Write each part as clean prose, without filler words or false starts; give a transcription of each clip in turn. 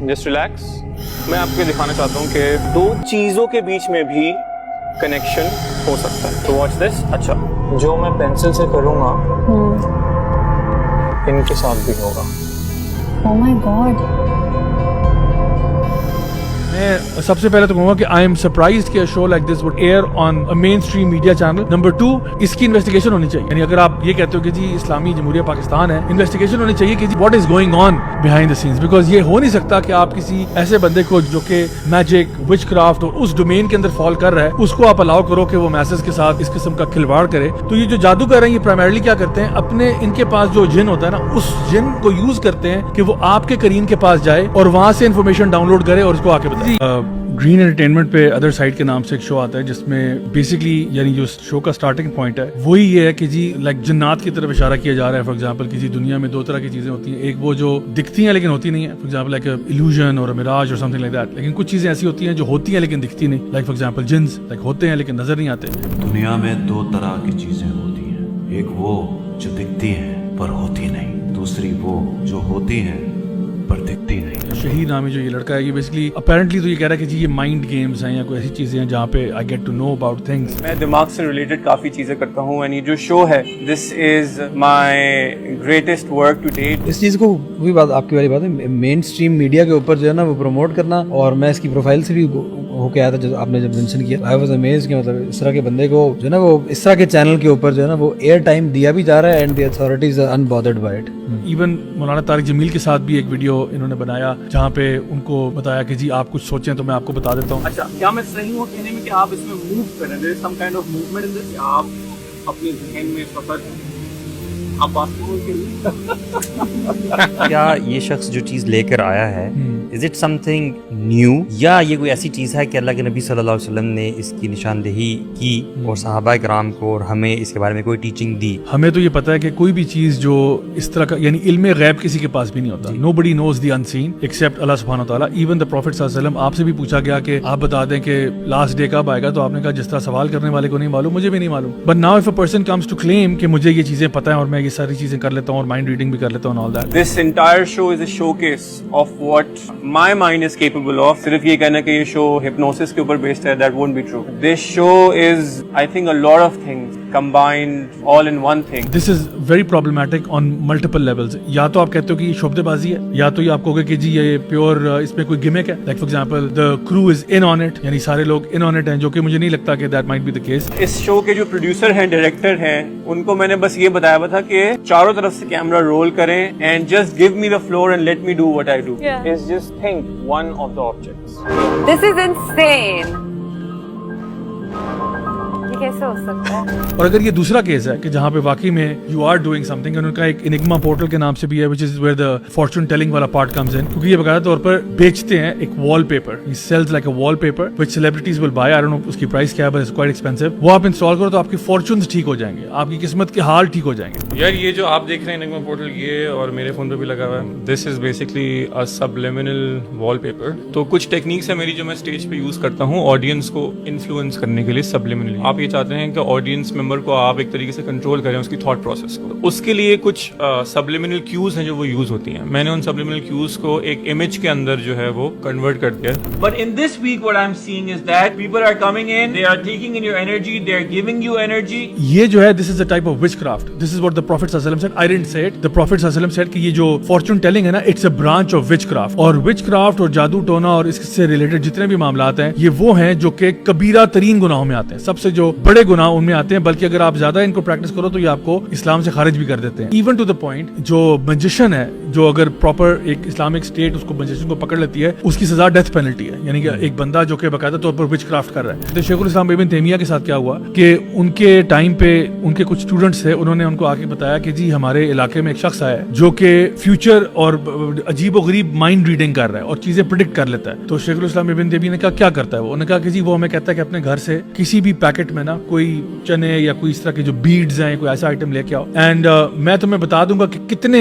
Just relax. मैं आपको दिखाना चाहता हूँ कि दो चीज़ों के बीच में भी कनेक्शन हो सकता है. तो वॉच दिस. अच्छा, जो मैं पेंसिल से करूँगा इनके साथ भी होगा. Oh my God. मैं सबसे पहले तो कहूँगा कि आई एम सरप्राइज्ड कि show like this would air on a main stream media channel. Number 2, इसकी इन्वेस्टिगेशन होनी चाहिए. यानी अगर आप ये कहते हो कि जी इस्लामी जमहूरिया पाकिस्तान है, इन्वेस्टिगेशन होनी चाहिए कि जी what is going on behind the scenes. Because ये हो नहीं सकता कि आप किसी ऐसे बंदे को जो कि मैजिक, विचक्राफ्ट और उस डोमेन के अंदर फॉल कर रहा है, उसको आप अलाउ करो कि वो मैसेज के साथ इस किस्म का खिलवाड़ करे. तो ये जो जादू कर रहे हैं, ये प्राइमरली क्या करते हैं, अपने इनके पास जो जिन होता है ना, उस जिन को यूज करते हैं कि वो आपके करीन के पास जाए और वहां से इन्फॉर्मेशन डाउनलोड करे और उसको आके बताए. ग्रीन एंटरटेनमेंट पे अदर साइड के नाम से एक शो आता है जिसमें बेसिकली यानी जो शो का स्टार्टिंग पॉइंट है वही ये है कि जी लाइक जन्नात की तरफ इशारा किया जा रहा है. फॉर एग्जांपल किसी दुनिया में दो तरह की चीजें होती हैं. एक वो जो दिखती हैं लेकिन होती नहीं है, फॉर एग्जांपल लाइक इल्यूजन और मिराज और समथिंग लाइक दैट. लेकिन कुछ चीजें ऐसी होती हैं जो होती हैं लेकिन दिखती नहीं. Like for example jeans like होते हैं लेकिन नजर नहीं आते. दुनिया में दो तरह की चीजें होती हैं. एक वो जो दिखती हैं पर होती नहीं, दूसरी वो जो होती हैं पर दिखती नहीं. शहीद नामी जो ये लड़का है, ये बेसिकली अपेरेंटली तो ये कह रहा है कि जी ये माइंड गेम्स हैं या कोई ऐसी चीजें हैं जहाँ पे I get to know about things. मैं दिमाग से रिलेटेड काफ़ी चीज़ें करता हूँ. एंड ये जो शो है, this is my greatest work to date. इस चीज़ को वही बात आपकी वाली बात है, मेन स्ट्रीम मीडिया के ऊपर जो है ना वो प्रमोट करना. और मैं इसकी प्रोफाइल से भी होके आया था जो आपने जब मेंशन किया, आई वाज अमेज्ड कि मतलब इस तरह के बंदे को जो है ना वो इस तरह के चैनल के ऊपर जो है ना वो एयर टाइम दिया भी जा रहा है and the authorities are unbothered by it. Even Maulana Tariq Jameel के साथ भी एक वीडियो इन्होंने बनाया जहाँ पे उनको बताया कि जी आप कुछ सोचें तो मैं आपको बता देता हूँ. अच्छा, क्या मैं सही हूँ कहने में कि आप इसमें मूव करें? There is some kind of movement in this. आप अपने जहन में फकत आप बात क्या ये शख्स जो चीज़ लेकर आया है, इज इट समथिंग न्यू, या ये कोई ऐसी चीज़ है कि अल्लाह के नबी सल्लल्लाहु अलैहि वसल्लम ने इसकी निशानदेही की और सहाबा किराम को और हमें इसके बारे में कोई टीचिंग दी? हमें तो ये पता है कि कोई भी चीज़ जो इस तरह का यानी इल्म गैब किसी के पास भी नहीं होता. Nobody knows the unseen except Allah सुब्हानहू व तआला. इवन द प्रॉफिट सल्लल्लाहु अलैहि वसल्लम, आपसे भी पूछा गया कि आप बता दें कि लास्ट डे कब आएगा, तो आपने कहा जिस तरह सवाल करने वाले को नहीं मालूम, मुझे भी नहीं मालूम. But now if a person comes to claim कि मुझे ये चीज़ें पता है और मैं ये सारी चीज़ें कर लेता हूँ और माइंड रीडिंग भी कर लेता हूँ all that. This entire show is a showcase of what my mind is capable of. सिर्फ ये कहना कि ये शो हिप्नोसिस के ऊपर बेस्ड है, that won't be true. This show is I think a lot of things combined all in one thing. This is very problematic on multiple levels. या तो आप कहते हो कि ये शोबदेबाजी है, या तो ये आप कहोगे कि जी ये प्योर इसमें कोई गिमिक है. Like for example the crew is in on it, यानी सारे लोग इन ऑन इट हैं, जो कि मुझे नहीं लगता कि that might be the case. इस शो के जो प्रोड्यूसर हैं, डायरेक्टर हैं, उनको मैंने बस ये बताया हुआ था कि चारों तरफ से कैमरा रोल करें and just give me the floor and let me do what I do. Is just think one of the objects. This is insane. ये कैसे हो सकता है? और अगर ये दूसरा केस है कि जहाँ पे वाकई में यू आर डूइंग समथिंग, उनका एक इनिग्मा पोर्टल के नाम से भी है, which is where the fortune telling वाला पार्ट कम्स इन, क्योंकि ये बकायदा तौर पर बेचते हैं एक wallpaper. He sells like a wallpaper which celebrities will buy. I don't know उसकी प्राइस क्या है, बट इट्स क्वाइट एक्सपेंसिव. वो आप इंस्टॉल करो तो आपके फॉर्चून्स ठीक हो जाएंगे, आपकी किस्मत के हाल ठीक हो जाएंगे. यार ये जो आप देख रहे हैं इनिग्मा पोर्टल, ये और मेरे फोन पे भी लगा हुआ है, this is basically a subliminal wallpaper. तो कुछ टेक्निक्स है मेरी जो मैं स्टेज पे यूज करता हूँ ऑडियंस को इन्फ्लुएंस करने के लिए सबलिमिनली. आप ये चाहते हैं कि ऑडियंस मेंबर को आप एक तरीके से कंट्रोल करें उसकी थॉट प्रोसेस को. उसके लिए कुछ सबलिमिनल क्यूज हैं जो वो यूज होती हैं. मैंने उन सबलिमिनल क्यूज को एक इमेज के अंदर जो है वो कन्वर्ट कर दिया. But in this week what I am seeing is that people are coming in, they are taking in your energy, they are giving you energy. ये जो है this is a type of witchcraft. This is what the prophet सल्लल्लाहु अलैहि वसल्लम said. I didn't say it. The prophet सल्लल्लाहु अलैहि वसल्लम said कि ये जो फॉर्चून टेलिंग है ना, it's a branch of witchcraft. और विचक्राफ्ट और जादू टोना और इससे रिलेटेड जितने भी मामलात हैं, ये वो हैं जो कि कबीरा तरीन गुनाहों में आते हैं. सबसे जो बड़े गुनाह उनमें आते हैं, बल्कि अगर आप ज्यादा इनको प्रैक्टिस करो तो ये आपको इस्लाम से खारिज भी कर देते हैं. इवन टू द पॉइंट जो मैजिशियन है, जो अगर प्रॉपर एक इस्लामिक स्टेट उसको मैजिशियन को पकड़ लेती है, उसकी सजा डेथ पेनल्टी है. यानी कि एक बंदा जो कि बाकायदा तौर पर विचक्राफ्ट कर रहा है. तो शेखुल इस्लाम इब्न तैमिया के साथ क्या हुआ कि उनके टाइम पे उनके कुछ स्टूडेंट्स थे, उन्होंने उनको आके बताया कि जी हमारे इलाके में एक शख्स आया है जो कि फ्यूचर और अजीब और गरीब माइंड रीडिंग कर रहा है और चीजें प्रिडिक्ट कर लेता है. तो शेखुल इस्लाम इब्न तैमिया ने कहा क्या करता है वो? उन्होंने कहा कि जी वो हमें कहता है कि अपने घर से किसी भी पैकेट में ना कोई चने या कोई इस तरह के जो बीड्स हैं, कोई ऐसा आइटम लेके आओ, एंड मैं तुम्हें बता दूंगा कि कितने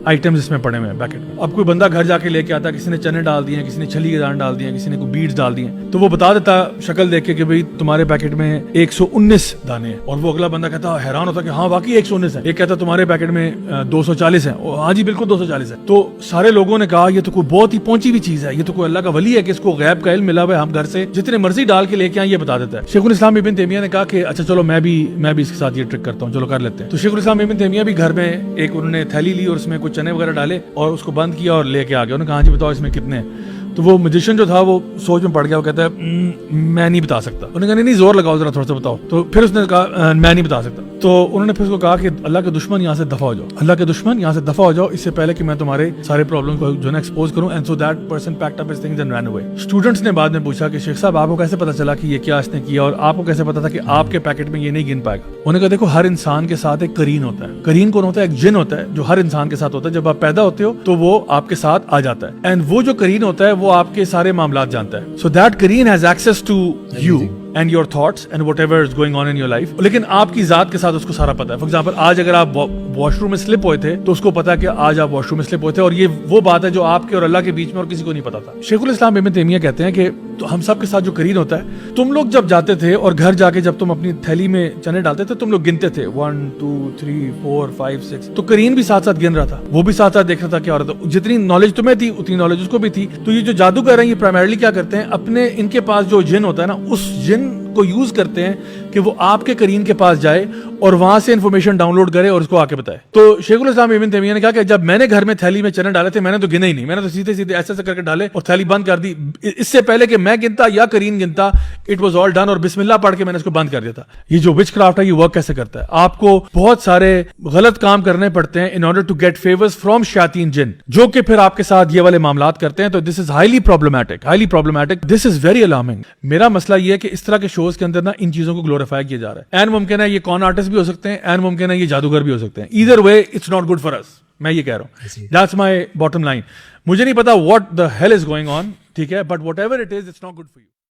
आइटम्स इसमें पड़े हुए हैं पैकेट में. अब कोई बंदा घर जाके लेके आता, किसी ने चने डाल दिए हैं, किसी ने छली के दाने डाल दिए हैं, किसी ने कोई बीड्स डाल दिए हैं, तो वो बता देता शक्ल देख के कि भाई तुम्हारे पैकेट में 119 दाने हैं. और वो अगला बंदा कहता हैरान होता कि हाँ वाकई 119 है. एक कहता तुम्हारे पैकेट में 240 है. हाँ जी बिल्कुल 240 है. तो सारे लोगों ने कहा ये तो कोई बहुत ही पहुंची हुई चीज है, ये तो कोई अल्लाह का वली है कि इसको गैब का इल्म मिला हुआ है, हम घर से जितने मर्जी डाल के लेके आए ये बता देता है. शेखुल इस्लाम इब्न तैमिया ने कहा कि अच्छा चलो मैं भी इसके साथ ये ट्रिक करता हूँ, चलो कर लेते हैं. तो शेखुल इस्लाम इब्न तैमिया भी घर में एक उन्होंने थैली ली और उसमें कुछ चने वगैरह डाले और उसको बंद किया और लेके आ गया. उन्होंने कहा जी बताओ इसमें कितने हैं. तो वो मैजिशियन जो था वो सोच में पड़ गया, वो कहता है मैं नहीं बता सकता. उन्होंने कहा नहीं जोर लगाओ जरा थोड़ा सा बताओ. तो फिर उसने कहा मैं नहीं बता सकता. तो उन्होंने फिर उसको कहा कि अल्लाह के दुश्मन यहाँ से दफा हो जाओ, अल्लाह के दुश्मन यहाँ से दफा हो जाओ, इससे पहले कि मैं तुम्हारे सारे प्रॉब्लम को जो है एक्सपोज करूं. And so that person packed up his things and run away. Students ने बाद में पूछा कि शेख साहब आपको कैसे पता चला कि ये क्या इसने किया और आपको कैसे पता था कि आपके पैकेट में ये नहीं गिन पाएगा. उन्होंने कहा देखो हर इंसान के साथ एक करीन होता है. करीन कौन होता है? एक जिन होता है जो हर इंसान के साथ होता है. जब आप पैदा होते हो तो वो आपके साथ आ जाता है एंड वो जो करीन होता है वो आपके सारे मामलात जानता है. सो दैट करीन has access to you and your thoughts and whatever is going on in your life. लेकिन आपकी जात के साथ उसको सारा पता है. फॉर एग्जाम्पल आज अगर आप वॉशरूम में स्लिप हुए थे तो उसको पता है कि आज आप वॉशरूम में स्लिप हुए थे और ये वो बात है जो आपके और अल्लाह के बीच में और किसी को नहीं पता था. शेखुल इस्लाम इब्न तैमिया कहते हैं कि तो हम सब के साथ जो करीन होता है, तुम लोग जब जाते थे और घर जाके जब तुम अपनी थैली में चने डालते थे तुम लोग गिनते थे 1 2 3 4 5 6. तो करीन भी साथ साथ गिन रहा था, वो भी साथ साथ देख रहा था क्या हो रहा था. जितनी नॉलेज तुम्हें थी उतनी नॉलेज उसको भी थी. तो ये जो जादूगर हैं ये प्राइमरली क्या करते हैं, अपने इनके पास जो जिन होता है ना उस जिन को यूज करते हैं कि वो आपके करीन के पास जाए और वहां से इंफॉर्मेशन डाउनलोड करे और उसको आके बताए. तो शेखुल इस्लाम इब्न तैमिया ने कहा कि जब मैंने घर में थैली में चने डाले थे मैंने तो गिने ही नहीं, मैंने तो सीधे सीधे ऐसे करके डाले और थैली बंद कर दी. इससे पहले कि मैं गिनता या करीन गिनता इट वाज ऑल डन और बिस्मिल्लाह पढ़ के मैंने इसको बंद कर दिया था. ये जो विच क्राफ्ट है ये वर्क कैसे करता है, आपको बहुत सारे गलत काम करने पड़ते हैं in order to get favours from शायातीन जिन, जो कि फिर आपके साथ ये वाले मामलात करते हैं. तो this is highly problematic, this is very alarming. मेरा मसला ये है कि इस तरह के शोज के अंदर ना इन चीजों को ग्लोरीफाई किया जा रहा है. एंड मुमकिन है ये कॉन आर्टिस्ट भी हो सकते हैं, एंड मुमकिन है ये जादूगर भी हो सकते हैं. Either way it's not good for us. मैं ये कह रहा हूं, दैट्स माय बॉटम लाइन. मुझे नहीं पता what the hell is going on, ठीक है, but whatever it is it's not good for you.